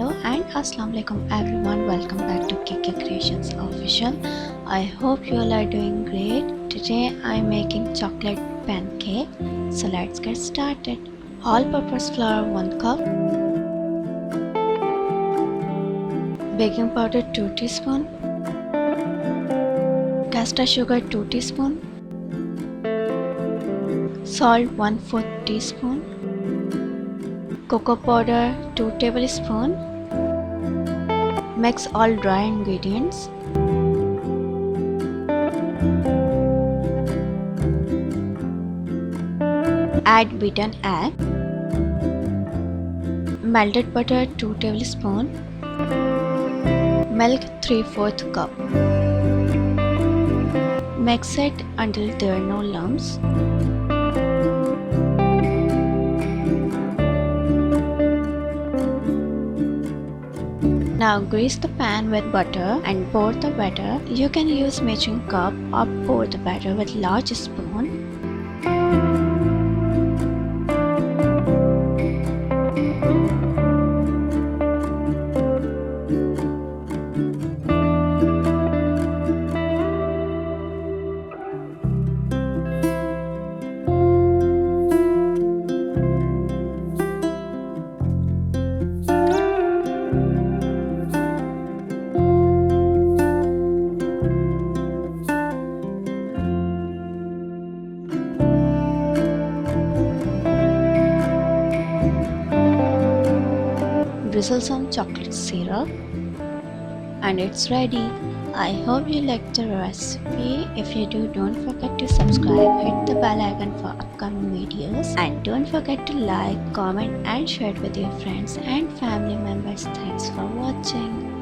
Hello and Assalamu alaikum everyone, welcome back to KK Creations Official. I hope you all are doing great. Today I'm making chocolate pancake, so let's get started. All purpose flour 1 cup, baking powder 2 teaspoon, caster sugar 2 teaspoon, salt 1/4 teaspoon, cocoa powder 2 tablespoon. Mix all dry ingredients. Add beaten egg, melted butter 2 tablespoon, milk 3/4 cup. Mix it until there are no lumps. Now grease the pan with butter and pour the batter. You can use measuring cup or pour the batter with large spoon. Drizzle some chocolate syrup and it's ready. I hope you liked the recipe. If you do, don't forget to subscribe, hit the bell icon for upcoming videos, and don't forget to like, comment and share it with your friends and family members. Thanks for watching.